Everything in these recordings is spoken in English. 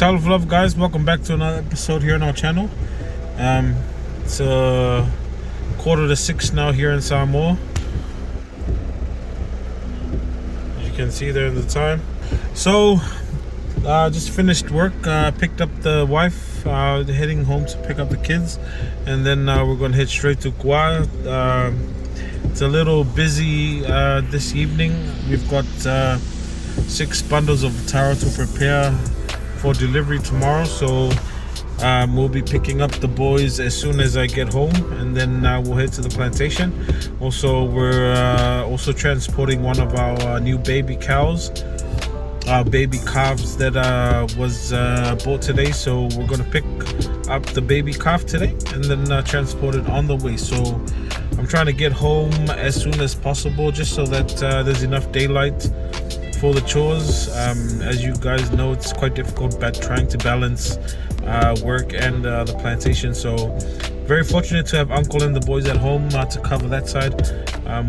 Child of Love, guys, welcome back to another episode here on our channel. It's 5:45 now here in Samoa. As you can see there in the time. So just finished work, picked up the wife, heading home to pick up the kids, and then we're going to head straight to Kauai. It's a little busy this evening. We've got 6 bundles of taro to prepare for delivery tomorrow, so we'll be picking up the boys as soon as I get home, and then we'll head to the plantation. Also, we're also transporting one of our new baby cows, baby calves that was bought today, so we're going to pick up the baby calf today and then transport it on the way. So I'm trying to get home as soon as possible, just so that there's enough daylight for the chores. As you guys know, it's quite difficult but trying to balance work and the plantation. So very fortunate to have Uncle and the boys at home to cover that side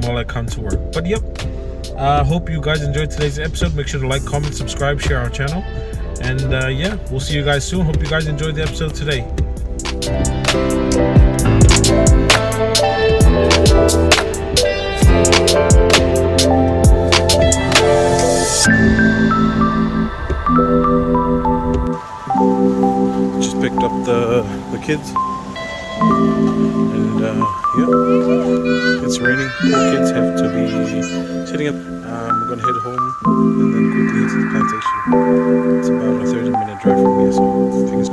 while I come to work. But yep, hope you guys enjoyed today's episode. Make sure to like, comment, subscribe, share our channel, and yeah, we'll see you guys soon. Hope you guys enjoyed the episode today. Just picked up the kids, and yeah, it's raining. The kids have to be sitting up. We're gonna head home and then quickly head to the plantation. It's about a 30-minute drive from here, so fingers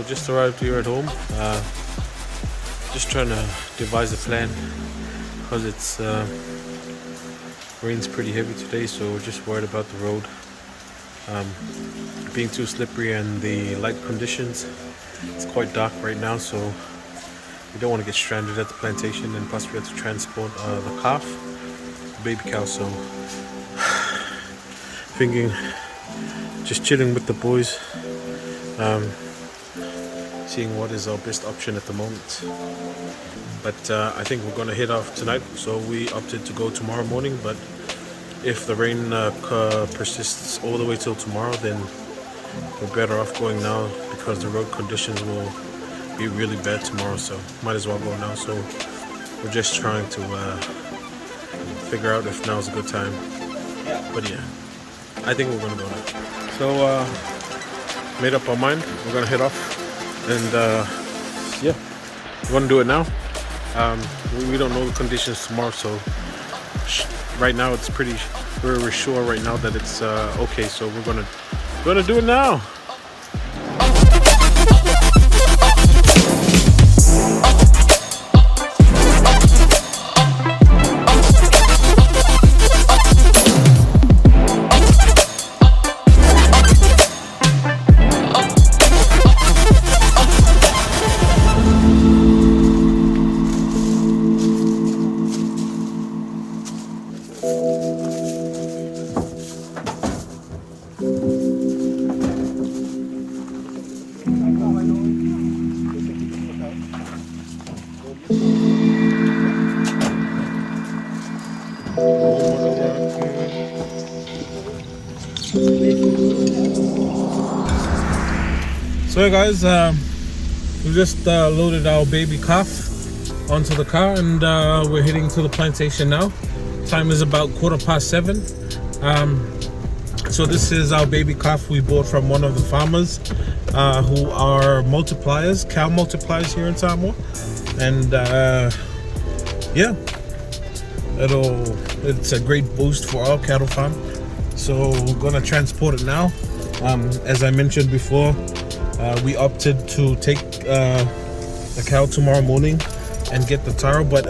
just arrived here at home. Just trying to devise a plan because it's rain's pretty heavy today, so we're just worried about the road being too slippery and the light conditions. It's quite dark right now, so we don't want to get stranded at the plantation, and plus we have to transport the calf, baby cow. So thinking just chilling with the boys, seeing what is our best option at the moment. But I think we're going to head off tonight, so we opted to go tomorrow morning. But if the rain persists all the way till tomorrow, then we're better off going now, because the road conditions will be really bad tomorrow, so might as well go now. So we're just trying to figure out if now is a good time. But yeah, I think we're going to go now. So made up our mind, we're going to head off. And yeah, we're gonna do it now. We don't know the conditions tomorrow, so right now it's pretty. We're sure right now that it's okay. So we're gonna do it now. So hey guys, we just loaded our baby calf onto the car, and we're heading to the plantation now. Time is about 7:15. So this is our baby calf we bought from one of the farmers who are multipliers, cow multipliers here in Samoa. And yeah, it's a great boost for our cattle farm. So we're gonna transport it now. As I mentioned before, we opted to take the cow tomorrow morning and get the taro, but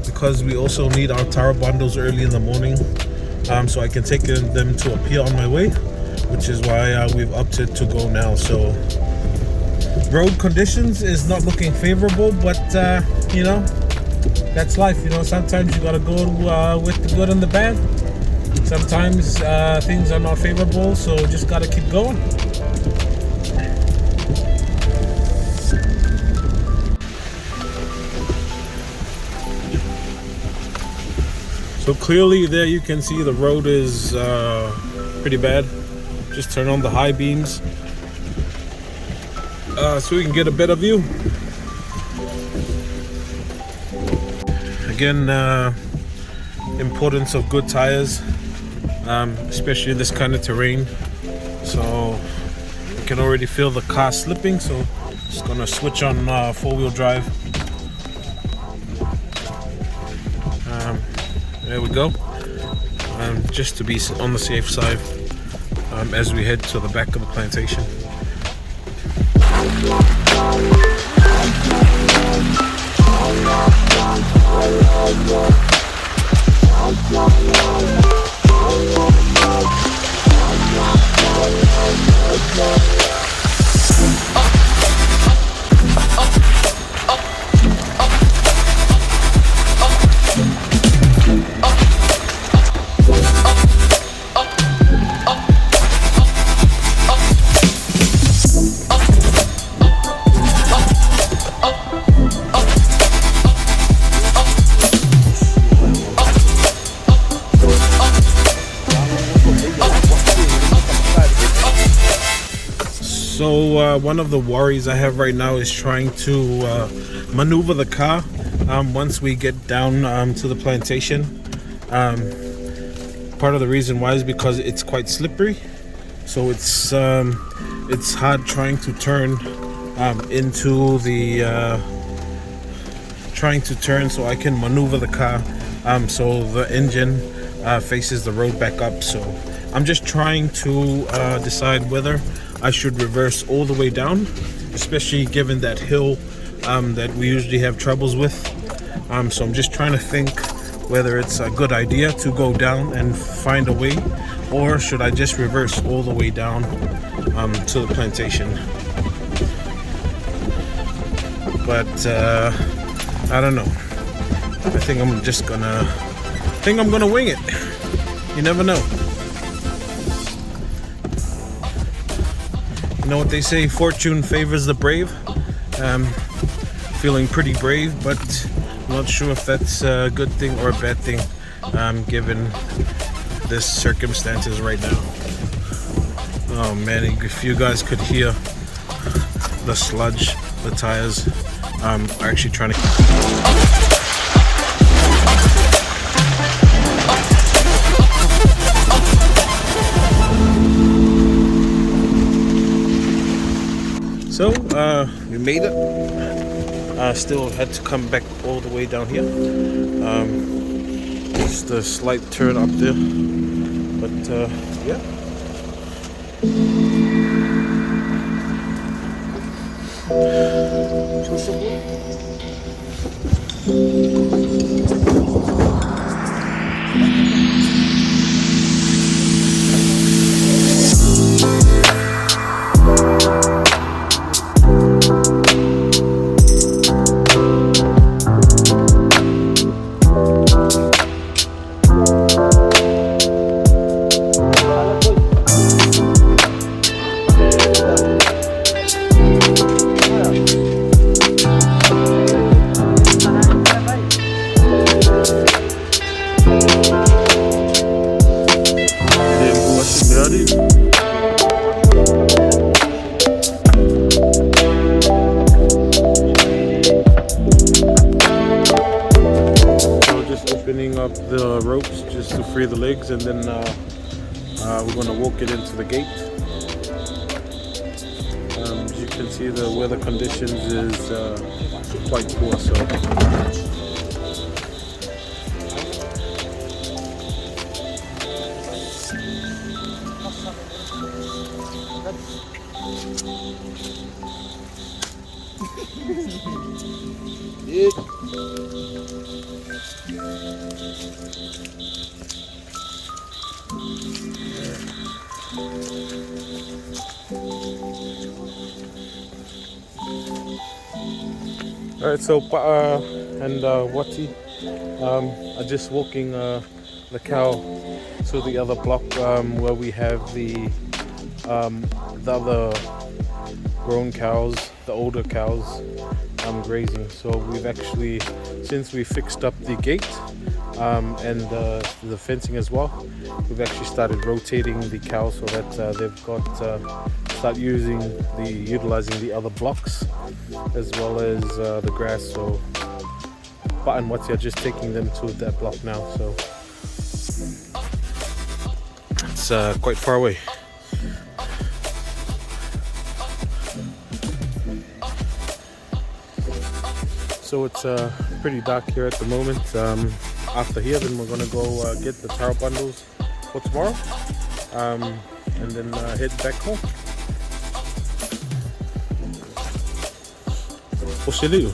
because we also need our taro bundles early in the morning, so I can take them to appear on my way, which is why we've opted to go now. So road conditions is not looking favorable, but you know, that's life. You know, sometimes you gotta go with the good and the bad. Sometimes things are not favorable, so just gotta keep going. So clearly there you can see the road is pretty bad. Just turn on the high beams so we can get a better view. Again, importance of good tires, especially in this kind of terrain. So you can already feel the car slipping, so just gonna switch on 4-wheel drive. There we go, just to be on the safe side as we head to the back of the plantation. So one of the worries I have right now is trying to maneuver the car once we get down to the plantation. Part of the reason why is because it's quite slippery, so it's hard trying to turn so I can maneuver the car so the engine faces the road back up. So I'm just trying to decide whether I should reverse all the way down, especially given that hill that we usually have troubles with. So I'm just trying to think whether it's a good idea to go down and find a way, or should I just reverse all the way down to the plantation. But I don't know. I think I'm gonna wing it. You never know. You know what they say, fortune favors the brave. Feeling pretty brave, but I'm not sure if that's a good thing or a bad thing given this circumstances right now. Oh man, if you guys could hear the sludge, the tires are actually trying to... So we made it. Still had to come back all the way down here. Just a slight turn up there, but yeah. Opening up the ropes just to free the legs, and then We're going to walk it into the gate. As you can see, the weather conditions is quite poor, so Alright, so and Wati are just walking the cow to the other block where we have the other grown cows, the older cows grazing. So we've actually, since we fixed up the gate and the fencing as well, we've actually started rotating the cows so that they've got start utilizing the other blocks as well as the grass. So Pat and Wati are just taking them to that block now, so it's quite far away. So it's pretty dark here at the moment. After here, then we're gonna go get the taro bundles for tomorrow, and then head back home. Auxílio.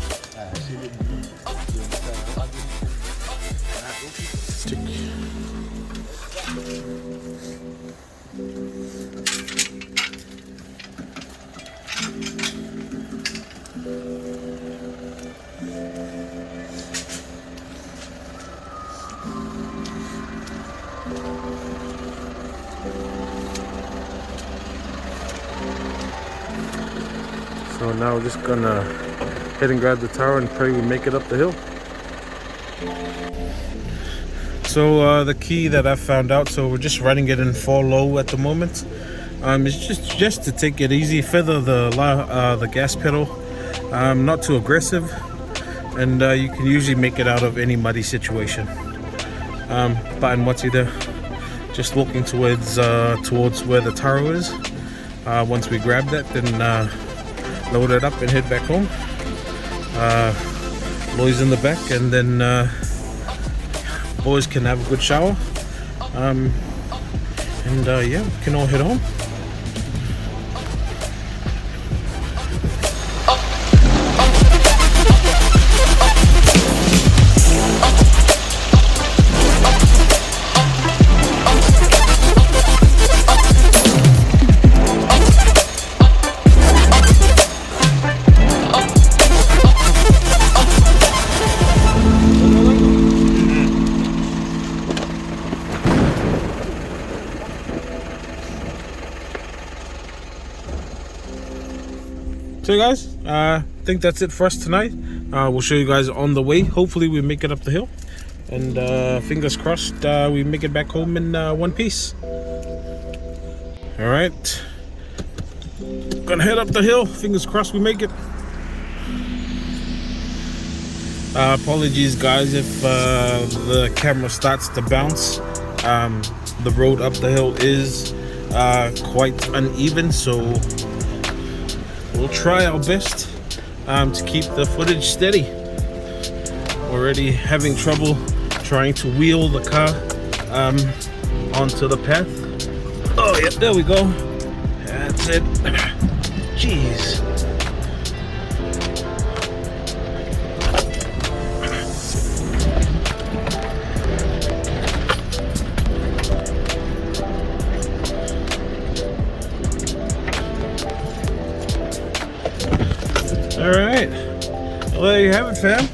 So now we're just gonna head and grab the taro and pray we make it up the hill. So the key that I found out, so we're just running it in 4 low at the moment. It's just to take it easy, feather the gas pedal, not too aggressive, and you can usually make it out of any muddy situation. But and what's there? Just walking towards where the taro is. Once we grab that, then load it up and head back home. Loy's in the back, and then boys can have a good shower, and yeah, we can all head home. So guys, I think that's it for us tonight. We'll show you guys on the way. Hopefully we make it up the hill, and fingers crossed we make it back home in one piece. All right, gonna head up the hill. Fingers crossed we make it. Apologies guys if the camera starts to bounce. The road up the hill is quite uneven, so we'll try our best to keep the footage steady. Already having trouble trying to wheel the car onto the path. Oh yeah, there we go. That's it. Jeez. All right, well, there you have it, fam.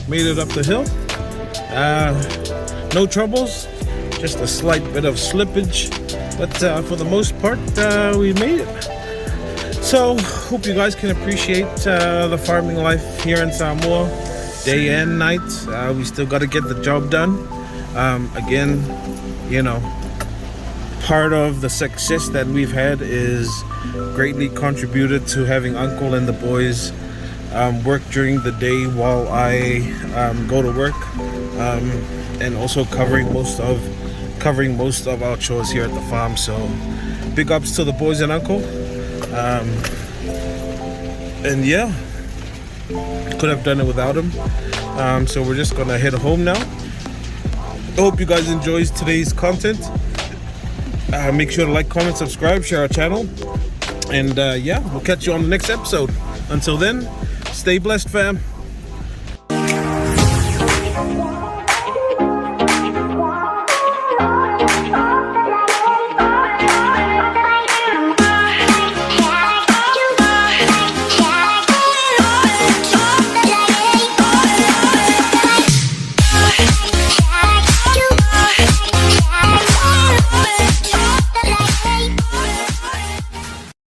Made it up the hill. No troubles, just a slight bit of slippage, but for the most part, we made it. So, hope you guys can appreciate the farming life here in Samoa, day and night. We still got to get the job done. Again, you know, part of the success that we've had is greatly contributed to having Uncle and the boys work during the day while I go to work, and also covering most of covering most of our chores here at the farm. So big ups to the boys and uncle. And yeah, could have done it without him. So we're just gonna head home now. I hope you guys enjoyed today's content. Make sure to like, comment, subscribe, share our channel, and yeah, we'll catch you on the next episode. Until then, stay blessed, fam.